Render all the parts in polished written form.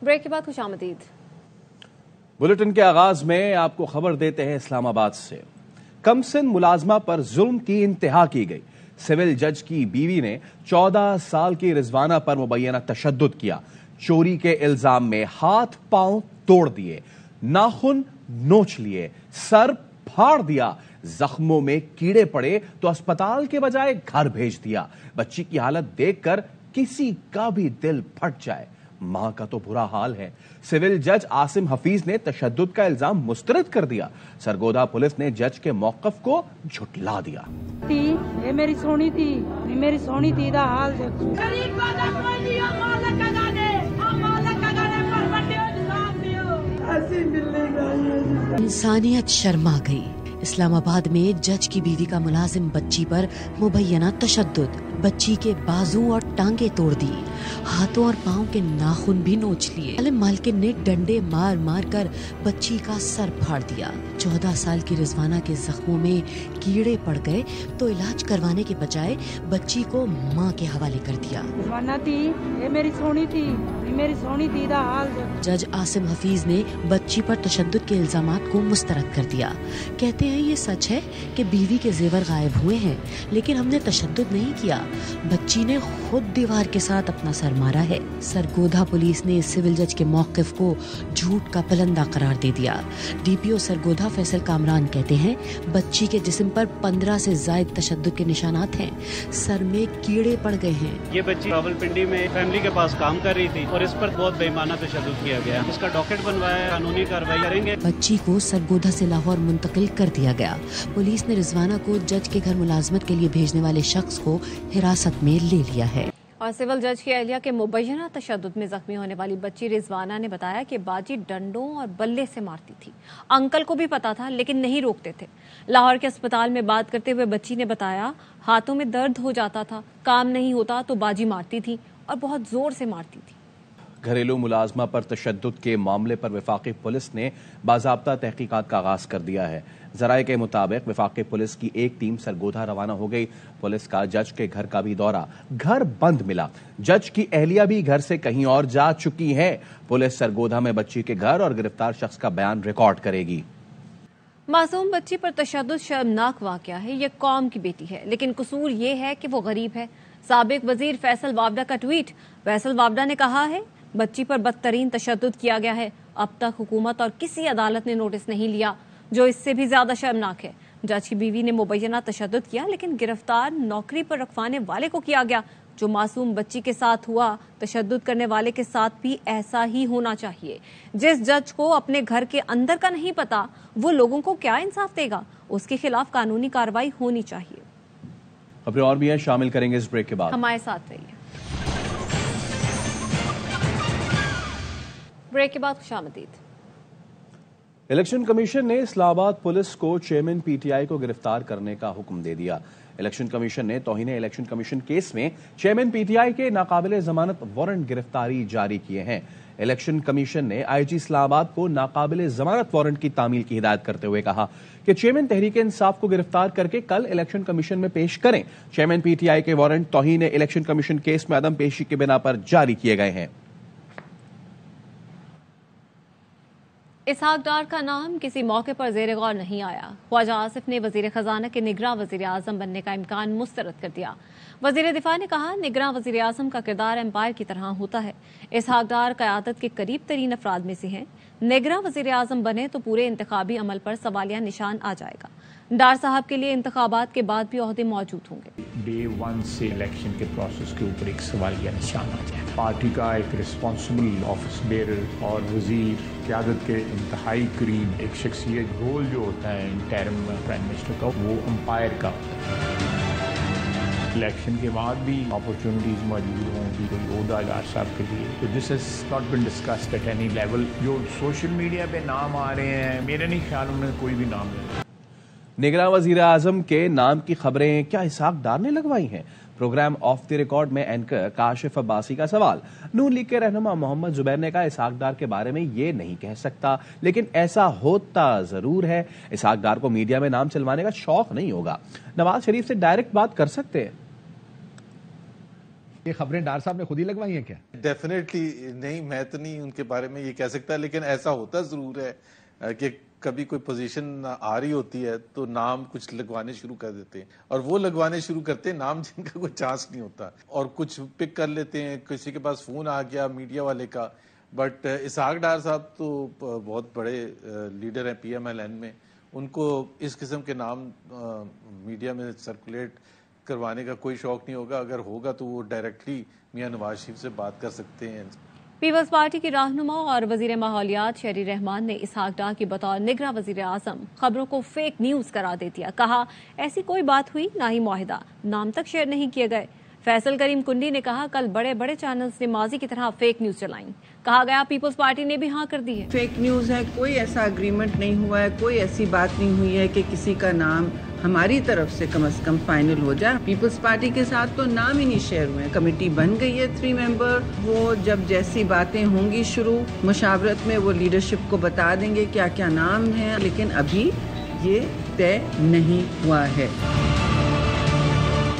Break के बाद खुशामदीद। Bulletin के आगाज में आपको खबर देते हैं इस्लामाबाद से। कमसिन मुलाजमा पर जुल्म की इंतहा की गई। सिविल जज की बीवी ने 14 साल की रिजवाना पर मुबैना तशद्दुद किया। चोरी के इल्जाम में हाथ पांव तोड़ दिए, नाखून नोच लिए, सर फाड़ दिया। जख्मों में कीड़े पड़े तो अस्पताल के बजाय घर भेज दिया। बच्ची की हालत देखकर किसी का भी दिल फट जाए। मां का तो बुरा हाल है। सिविल जज आसिम हफीज ने तशद्दुद का इल्जाम मुस्तरद कर दिया। सरगोधा पुलिस ने जज के मौक़िफ़ को झुटला दिया। ये मेरी सोनी थी दा हाल इंसानियत शर्मा गई। इस्लामाबाद में जज की बीवी का मुलाजिम बच्ची पर मुबैना तशद्दुद, बच्ची के बाजू और टांगे तोड़ दी, हाथों और पांव के नाखून भी नोच लिए। मालकिन ने डंडे मार मार कर बच्ची का सर फाड़ दिया। 14 साल की रिजवाना के जख्मों में कीड़े पड़ गए तो इलाज करवाने के बजाय बच्ची को मां के हवाले कर दिया। ये मेरी सोनी थी दा हाल। जज आसिम हफीज ने बच्ची पर तशद्दुद के इल्जामात को मुस्तरद कर दिया। कहते हैं ये सच है कि बीवी के जेवर गायब हुए हैं, लेकिन हमने तशद्दुद नहीं किया। बच्ची ने खुद दीवार के साथ अपना सर मारा है। सरगोधा पुलिस ने सिविल जज के मौक़िफ़ को झूठ का पलंदा करार दे दिया। डीपीओ सरगोधा फैसल कामरान कहते हैं बच्ची के जिस्म पर 15 से ज्यादा तशद्दुद के निशानात हैं। सर में कीड़े पड़ गए हैं। ये बच्ची रावलपिंडी में फैमिली के पास काम कर रही थी और इस पर बहुत बेईमाना तशद्दुद किया गया। इसका डॉकेट बनवाया, कानूनी कार्रवाई करेंगे। बच्ची को सरगोधा से लाहौर मुंतकिल कर दिया गया। पुलिस ने रिजवाना को जज के घर मुलाजमत के लिए भेजने वाले शख्स को हिरासत में ले लिया है। और सिविल जज की अहलिया के मुबैना तशद्दुद में जख्मी होने वाली बच्ची रिजवाना ने बताया कि बाजी डंडों और बल्ले से मारती थी। अंकल को भी पता था लेकिन नहीं रोकते थे। लाहौर के अस्पताल में बात करते हुए बच्ची ने बताया हाथों में दर्द हो जाता था, काम नहीं होता तो बाजी मारती थी और बहुत जोर से मारती थी। घरेलू मुलाजमा पर तशद्दुद के मामले पर वफाकी पुलिस ने बाज़ाब्ता तहकीकात का आगाज कर दिया है। ज़राए के मुताबिक वफाकी पुलिस की एक टीम सरगोधा रवाना हो गई। पुलिस का जज के घर का भी दौरा, घर बंद मिला। जज की अहलिया भी घर से कहीं और जा चुकी है। पुलिस सरगोधा में बच्ची के घर और गिरफ्तार शख्स का बयान रिकॉर्ड करेगी। मासूम बच्ची पर तशद्दुद शर्मनाक वाकया है। ये कौम की बेटी है, लेकिन कसूर ये है कि वो गरीब है। साबिक वजीर फैसल वावडा का ट्वीट। फैसल वावडा ने कहा है बच्ची पर बदतरीन तशद्दुद किया गया है। अब तक हुकूमत और किसी अदालत ने नोटिस नहीं लिया, जो इससे भी ज्यादा शर्मनाक है। जज की बीवी ने मुबैना तशद्दुद किया, लेकिन गिरफ्तार नौकरी पर रखवाने वाले को किया गया। जो मासूम बच्ची के साथ हुआ, तशद्दुद करने वाले के साथ भी ऐसा ही होना चाहिए। जिस जज को अपने घर के अंदर का नहीं पता, वो लोगों को क्या इंसाफ देगा? उसके खिलाफ कानूनी कार्रवाई होनी चाहिए। खबरें और भी हैं, शामिल करेंगे इस ब्रेक के बाद। हमारे साथ रहिए। ब्रेक के बाद खुशामदीद। इलेक्शन कमीशन ने इस्लामाबाद पुलिस को चेयरमैन पीटीआई को गिरफ्तार करने का हुक्म दे दिया। इलेक्शन कमीशन ने तौहीन इलेक्शन कमीशन केस में चेयरमैन पीटीआई के नाकाबिले जमानत वारंट गिरफ्तारी जारी किए हैं। इलेक्शन कमीशन ने आईजी इस्लामाबाद को नाकाबिले जमानत वारंट की तामील की हिदायत करते हुए कहा कि चेयरमैन तहरीक इंसाफ को गिरफ्तार करके कल इलेक्शन कमीशन में पेश करें। चेयरमैन पीटीआई के वारंट तौहीन इलेक्शन कमीशन केस में अदम पेशी की बिना पर जारी किए गए हैं। इसहाक डार का नाम किसी मौके पर ज़ेर गौर नहीं आया। ख्वाजा आसिफ ने वजीर खजाना के निगरां वजीर आजम बनने का इम्कान मुस्तरद कर दिया। वजीर दिफा ने कहा निगरां वजीर आजम का किरदार एम्पायर की तरह होता है। इसहाक डार क़यादत के करीब तरीन अफराद में से हैं। निगरां वजीर आजम बने तो पूरे इंतखाबी अमल पर सवालिया निशान आ जाएगा। डार साहब के लिए इंतखाबात के बाद भी ओहदे मौजूद होंगे। डे 1 से इलेक्शन के प्रोसेस के ऊपर एक सवालिया निशान आ जाए। पार्टी का एक रिस्पॉन्सिबल ऑफिस बेरर और वजीर क़यादत के इंतहाई करीब एक शख्सियत रोल जो होता है इंटरिम प्राइम मिनिस्टर का, वो अंपायर का। इलेक्शन के बाद भी अपॉर्चुनिटीज मौजूद होंगी कोई ओहदा डार साहब के लिए, तो this has not been discussed at any level. जो सोशल मीडिया पे नाम आ रहे हैं, मेरे नहीं ख्याल उन्होंने कोई भी नाम नहीं। निगरां वजीर आजम के नाम की खबरें क्या इसहाक डार ने लगवाई हैं? प्रोग्राम ऑफ द रिकॉर्ड में एंकर काशिफ अब्बासी का सवाल। नून लीग के रहनुमा मोहम्मद जुबैर ने कहा इसहाक डार के बारे में ये नहीं कह सकता, लेकिन ऐसा होता जरूर है। इसहाक डार को मीडिया में नाम चलवाने का शौक नहीं होगा। नवाज शरीफ से डायरेक्ट बात कर सकते हैं। یہ خبریں ڈار صاحب نے خود ہی لگوائی ہیں کیا؟ ڈیفینیٹلی نہیں، میں تو نہیں ان کے بارے میں یہ کہہ سکتا، لیکن ایسا ہوتا ضرور ہے کہ کبھی کوئی پوزیشن آ رہی ہوتی ہے تو نام کچھ لگوانے شروع کر دیتے ہیں، اور وہ لگوانے شروع کرتے ہیں نام جن کا کوئی چانس نہیں ہوتا، اور کچھ پک کر لیتے ہیں، کسی کے پاس فون آ گیا میڈیا والے کا. بٹ اسحاق ڈار صاحب تو بہت بڑے لیڈر ہیں پی ایم ایل این میں، ان کو اس قسم کے نام میڈیا میں سرکولیٹ کروانے کا کوئی شوق نہیں ہوگا. اگر ہوگا تو وہ ڈائریکٹلی میاں نواز شریف سے بات کر سکتے ہیں. پیپلز پارٹی کی رہنما اور وزیر ماحولیات شہری رحمان نے اسحاق ڈار کی بطور نگراں وزیر اعظم خبروں کو فیک نیوز قرار دے دیا. کہا ایسی کوئی بات ہوئی نہ ہی معاہدہ، نام تک شیئر نہیں کیے گئے. فیصل کریم کنڈی نے کہا کل بڑے بڑے چینلز نے ماضی کی طرح فیک نیوز چلائیں. کہا گیا پیپلز پارٹی نے بھی ہاں کر دی ہے. فیک نیوز ہے، کوئی ایسا اگریمنٹ نہیں ہوا ہے، کوئی ایسی بات نہیں ہوئی ہے کہ کسی کا نام ہماری طرف سے کم از کم فائنل ہو جائے. پیپلز پارٹی کے ساتھ تو نام ہی نہیں شیئر ہوئے ہیں. کمیٹی بن گئی ہے 3 ممبر، وہ جب جیسی باتیں ہوں گی شروع مشاورت میں وہ لیڈرشپ کو بتا دیں گے کیا کیا نام ہیں، لیکن ابھی یہ طے نہیں ہوا ہے.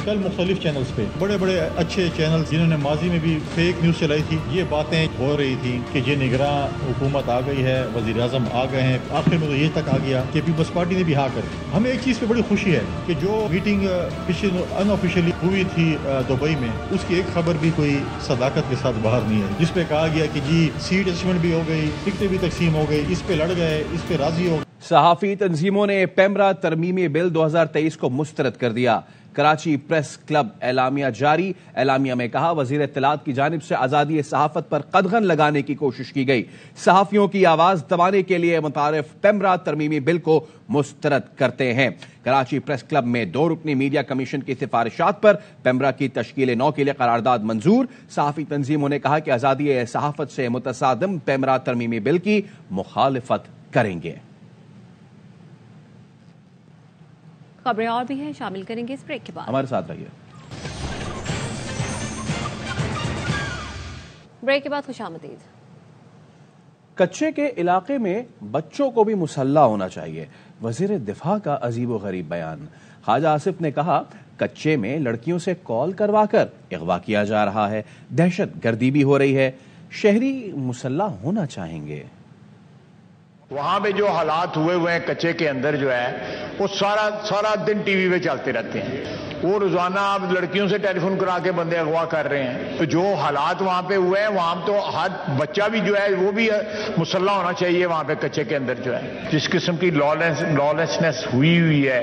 کل مختلف چینلز پہ بڑے بڑے اچھے چینلز جنہوں نے ماضی میں بھی فیک نیوز چلائی تھی، یہ باتیں ہو رہی تھی کہ یہ نگراں حکومت آ گئی ہے، وزیر اعظم آ گئے ہیں. آخر میں تو یہ تک آ گیا کہ پیپلز پارٹی نے بھی ہاں کر دی. ہمیں ایک چیز پہ بڑی خوشی ہے کہ جو میٹنگ ان آفیشیلی ہوئی تھی دبئی میں، اس کی ایک خبر بھی کوئی صداقت کے ساتھ باہر نہیں ہے، جس پہ کہا گیا کہ جی سیٹ ایڈجسٹمنٹ بھی ہو گئی، ٹکٹیں بھی تقسیم ہو گئی، اس پہ لڑ گئے، اس پہ راضی ہو گئے. صحافی تنظیموں نے پیمرا ترمیمی بل 2023 کو مسترد کر دیا. کراچی پریس کلب اعلامیہ جاری. اعلامیہ میں کہا وزیر اطلاعات کی جانب سے آزادی صحافت پر قدغن لگانے کی کوشش کی گئی. صحافیوں کی آواز دبانے کے لیے متعارف پیمرا ترمیمی بل کو مسترد کرتے ہیں. کراچی پریس کلب میں 2 رکنی میڈیا کمیشن کی سفارشات پر پیمرا کی تشکیل 9 کے لیے قرارداد منظور. صحافی تنظیموں نے کہا کہ آزادی صحافت سے متصادم پیمرا ترمیمی بل کی مخالفت کریں گے. خبریں اور بھی ہیں، شامل کریں گے اس بریک کے بعد. ہمارے ساتھ رہیے. بریک کے بعد خوش آمدید. کچے کے علاقے میں بچوں کو بھی مسلح ہونا چاہیے، وزیر دفاع کا عجیب و غریب بیان. خواجہ آصف نے کہا کچے میں لڑکیوں سے کال کروا کر اغوا کیا جا رہا ہے، دہشت گردی بھی ہو رہی ہے، شہری مسلح ہونا چاہیں گے. وہاں پہ جو حالات ہوئے ہیں کچے کے اندر جو ہے وہ سارا دن ٹی وی پہ چلتے رہتے ہیں. وہ روزانہ آپ لڑکیوں سے ٹیلی فون کرا کے بندے اغوا کر رہے ہیں. تو جو حالات وہاں پہ ہوئے ہیں وہاں تو ہر بچہ بھی جو ہے وہ بھی مسلح ہونا چاہیے. وہاں پہ کچے کے اندر جو ہے جس قسم کی لالسنس ہوئی ہے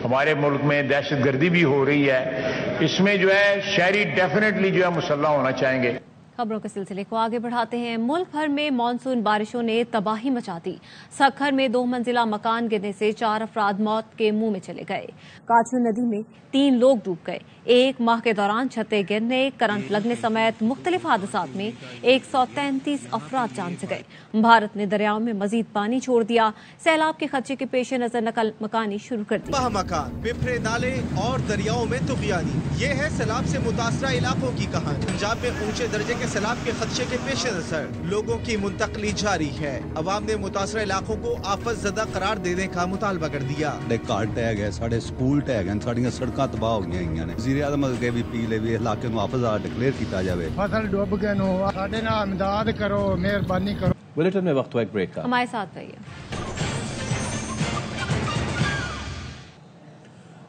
ہمارے ملک میں، دہشت گردی بھی ہو رہی ہے، اس میں جو ہے شہری ڈیفینیٹلی جو ہے مسلح ہونا چاہیں گے. خبروں کے سلسلے کو آگے بڑھاتے ہیں. ملک بھر میں مانسون بارشوں نے تباہی مچا دی. سکھر میں 2 منزلہ مکان گرنے سے 4 افراد موت کے منہ میں چلے گئے. کاچو ندی میں 3 لوگ ڈوب گئے. 1 ماہ کے دوران چھتیں گرنے، کرنٹ لگنے سمیت مختلف حادثات میں 133 افراد جان سے گئے. بھارت نے دریاؤں میں مزید پانی چھوڑ دیا. سیلاب کے خدشے کے پیش نظر نقل مکانی شروع کر دی. مکان، بفرے نالے اور دریاؤں میں طغیانی، یہ ہے سیلاب سے متاثرہ علاقوں کی کہانی. پنجاب میں اونچے درجے کے سیلاب کے خدشے کے پیش نظر لوگوں کی منتقلی جاری ہے. عوام نے متاثرہ علاقوں کو آفت زدہ قرار دینے کا مطالبہ کر دیا. گھر ٹہ گئے، سارے سکول ٹہ گئے، ساڑیاں سڑکاں تباہ ہو گئی ہیں. وزیر اعظم کے بھی اپیل ہے علاقے میں آفت زدہ ڈکلیئر کیتا جائے. فصل ڈوب گئے نو، ساڈے نال امداد کرو، مہربانی کرو. بلیٹن میں وقت ہوا ایک بریک کا. ہمارے ساتھ رہیے.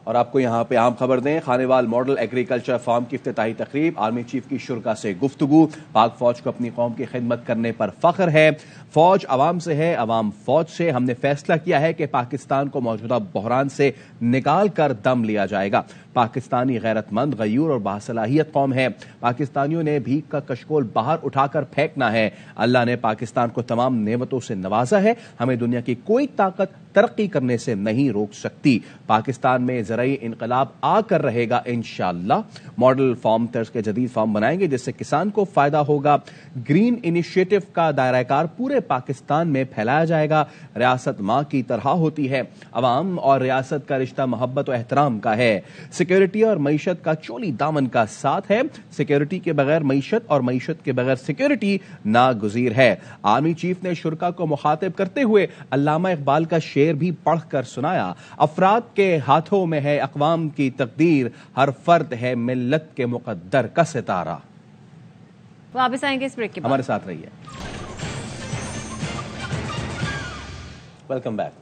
اور آپ کو یہاں پہ عام خبر دیں. خانیوال ماڈل ایگریکلچر فارم کی افتتاحی تقریب. آرمی چیف کی شرکا سے گفتگو. پاک فوج کو اپنی قوم کی خدمت کرنے پر فخر ہے. فوج عوام سے ہے، عوام فوج سے. ہم نے فیصلہ کیا ہے کہ پاکستان کو موجودہ بحران سے نکال کر دم لیا جائے گا. پاکستانی غیرت مند، غیور اور باصلاحیت قوم ہے. پاکستانیوں نے بھیک کا کشکول باہر اٹھا کر پھینکنا ہے. اللہ نے پاکستان کو تمام نعمتوں سے نوازا ہے. ہمیں دنیا کی کوئی طاقت ترقی کرنے سے نہیں روک سکتی. پاکستان میں زرعی انقلاب آ کر رہے گا انشاءاللہ. ماڈل فارم طرز کے جدید فارم بنائیں گے جس سے کسان کو فائدہ ہوگا. گرین انیشیٹو کا دائرہ کار پورے پاکستان میں پھیلایا جائے گا. ریاست ماں کی طرح ہوتی ہے. عوام اور ریاست کا رشتہ محبت و احترام کا ہے. सिक्योरिटी और मईशत का चोली दामन का साथ है। सिक्योरिटी के बगैर मईशत और मईशत के बगैर सिक्योरिटी नागुज़ीर है। आर्मी चीफ ने शुरका को मुखातिब करते हुए अल्लामा इकबाल का शेर भी पढ़कर सुनाया। अफराद के हाथों में है अक़वाम की तकदीर, हर फर्द है मिल्लत के मुक़द्दर का सितारा। वापस आएंगे इस ब्रेक के बाद। हमारे साथ रहिए। Welcome back.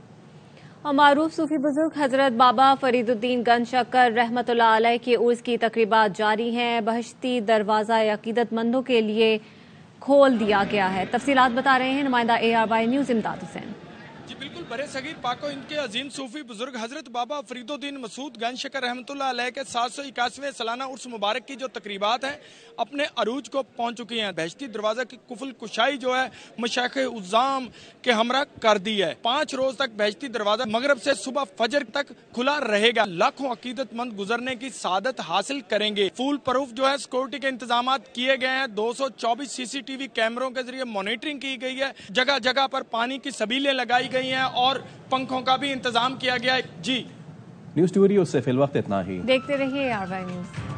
और मारूफ सूफी बुजुर्ग हजरत बाबा फरीदुद्दीन गंज शक्कर रहमतुल्लाह अलैह के उर्स की तकरीबात जारी हैं। बहश्ती दरवाजा अकीदतमंदों के लिए खोल दिया गया है। तफसीलात बता रहे हैं नुमाइंदा ARY न्यूज़ इमदाद हुसैन। जी बिल्कुल, बड़े सगीर पाको इनके अजीम सूफी बुजुर्ग हजरत बाबा फरीदुद्दीन मसूद गंज शक्कर रहमतुल्लाह अलैह के 781वें सालाना उर्स मुबारक की जो तकरीबात हैं अपने अरूज को पहुंच चुकी हैं। बहश्ती दरवाजा की कुफल कुशाई जो है मशाइख उज़्ज़ाम के हमरा कर दी है। 5 रोज तक बहश्ती दरवाजा मगरब से सुबह फजर तक खुला रहेगा। लाखों अकीदतमंद गुजरने की सादत हासिल करेंगे। फुल प्रूफ जो है सिक्योरिटी के इंतजाम किए गए हैं। 224 CCTV कैमरों के जरिए मॉनिटरिंग की गई है। जगह जगह पर पानी की सबीलें लगाई गई हैं और पंखों का भी इंतजाम किया गया है। जी न्यूज़ स्टूडियो से फिल वक्त इतना ही। देखते रहिए ARY न्यूज़।